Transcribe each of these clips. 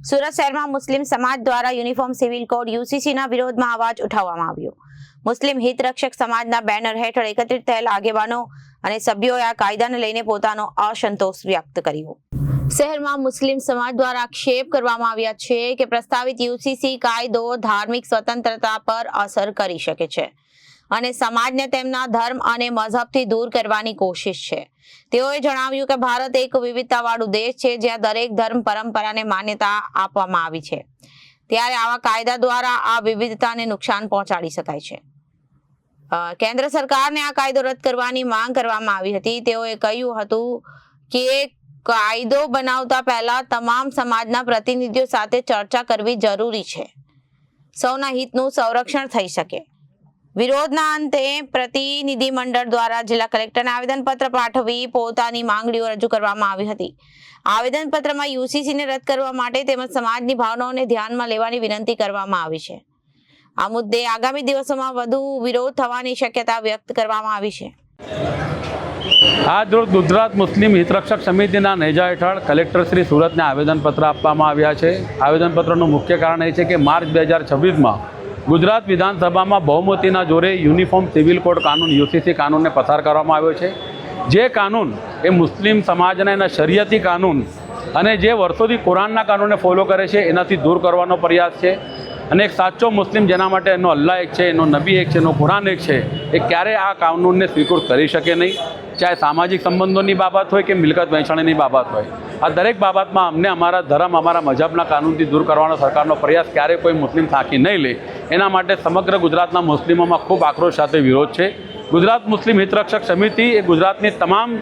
સુરત શહેરમાં મુસ્લિમ સમાજ દ્વારા યુનિફોર્મ સિવિલ કોડ યુસીસીના વિરોધમાં અવાજ ઉઠાવવામાં આવ્યો। મુસ્લિમ હિત રક્ષક સમાજના બેનર હેઠળ એકત્રિત થયેલા આગેવાનો અને સભ્યોએ આ કાયદાને લઈને પોતાનો અસંતોષ વ્યક્ત કર્યો। શહેરમાં મુસ્લિમ સમાજ દ્વારા આક્ષેપ કરવામાં આવ્યા છે કે પ્રસ્તાવિત યુસીસી કાયદો ધાર્મિક સ્વતંત્રતા પર અસર કરી શકે છે અને સમાજને તેમના ધર્મ અને મઝહબથી દૂર કરવાની કોશિશ છે। તેઓએ જણાવ્યું કે ભારત એક વિવિધતાવાળું દેશ છે જ્યાં દરેક ધર્મ પરંપરાને માન્યતા આપવામાં આવી છે, ત્યારે આવા કાયદા દ્વારા આ વિવિધતાને નુકસાન પહોંચાડી શકાય છે। કેન્દ્ર સરકારને આ કાયદો રદ કરવાની માંગ કરવામાં આવી હતી। તેઓએ કહ્યું હતું કે કાયદો બનાવતા પહેલા તમામ સમાજના પ્રતિનિધિઓ સાથે ચર્ચા કરવી જરૂરી છે, સૌના હિતનું સંરક્ષણ થઈ શકે। વિરોધના અંતે પ્રતિનિધિમંડળ દ્વારા જિલ્લા કલેક્ટરને આવેદનપત્ર પાઠવી પોતાની માંગણીઓ રજૂ કરવામાં આવી હતી। આવેદનપત્રમાં યુસીસીને રદ કરવા માટે તેમજ સમાજની ભાવનાઓને ધ્યાનમાં લેવાની વિનંતી કરવામાં આવી છે। આ મુદ્દે આગામી દિવસોમાં વધુ વિરોધ થવાની શક્યતા વ્યક્ત કરવામાં આવી છે। આજ રોજ ગુજરાત મુસ્લિમ હિતરક્ષક સમિતિના નેજા હેઠળ કલેક્ટર શ્રી સુરતને આવેદનપત્ર આપવામાં આવ્યા છે। આવેદનપત્રનું મુખ્ય કારણ એ છે કે માર્ચ 2026માં ગુજરાત વિધાનસભામાં બહુમતીના જોરે યુનિફોર્મ સિવિલ કોડ કાનૂન યુસીસી કાનૂનને પસાર કરવામાં આવ્યો છે। જે કાનૂન એ મુસ્લિમ સમાજના એના શરિયતી કાનૂન અને જે વર્ષોથી કુરાનના કાનૂનને ફોલો કરે છે એનાથી દૂર કરવાનો પ્રયાસ છે। અને એક સાચો મુસ્લિમ જેના માટે એનો અલ્લાહ એક છે, એનો નબી એક છે, એનો કુરાન એક છે, એ ક્યારેય આ કાનૂનને સ્વીકૃત કરી શકે નહીં, ચાહે સામાજિક સંબંધોની બાબત હોય કે મિલકત વહેંચણીની બાબત હોય। આ દરેક બાબતમાં અમને અમારા ધર્મ, અમારા મઝહબના કાનૂનથી દૂર કરવાનો સરકારનો પ્રયાસ ક્યારેય કોઈ મુસ્લિમ થાકી નહીં લે, એના માટે સમગ્ર ગુજરાતના મુસ્લિમોમાં ખૂબ આક્રોશ સાથે વિરોધ છે। ગુજરાત મુસ્લિમ હિતરક્ષક સમિતિ એ ગુજરાતની તમામ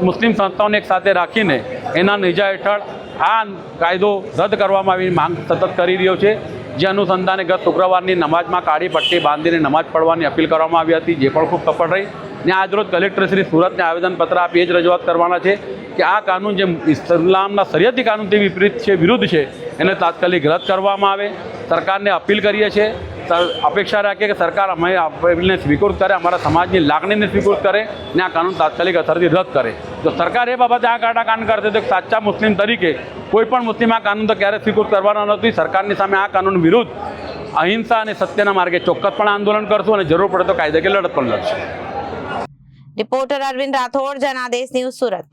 મુસ્લિમ સંસ્થાઓને એક સાથે રાખીને એના નેજા હેઠળ આ કાયદો રદ કરવામાં આવી માંગ સતત કરી રહ્યો છે। જે અનુસંધાને ગત શુક્રવારની નમાજમાં કાળી પટ્ટી બાંધીને નમાજ પઢવાની અપીલ કરવામાં આવી હતી, જે પણ ખૂબ સફળ રહી। ને આજરોજ કલેક્ટર શ્રી સુરતને આવેદનપત્ર આપી એ જ રજૂઆત કરવાના છે કે આ કાનૂન જે ઇસ્લામના શરિયતી કાનૂનથી વિપરીત છે, વિરુદ્ધ છે, એને તાત્કાલિક રદ કરવામાં આવે। સરકારને અપીલ કરીએ છીએ, અપેક્ષા રાખીએ કે સરકાર અમે અપીલને સ્વીકૃત કરે, અમારા સમાજની લાગણીને સ્વીકૃત કરે ને આ કાનૂન તાત્કાલિક અસરથી રદ કરે। જો સરકાર એ બાબતે આ કાન કરશે તો સાચા મુસ્લિમ તરીકે કોઈ પણ મુસ્લિમ આ કાનૂન તો ક્યારેય સ્વીકૃત કરવાનો નથી। સરકારની સામે આ કાનૂન વિરુદ્ધ અહિંસા અને સત્યના માર્ગે ચોક્કસપણે આંદોલન કરશું અને જરૂર પડે તો કાયદાકીય લડત પણ લડશું। Reporter Arvind Rathod, Janadesh news, Surat.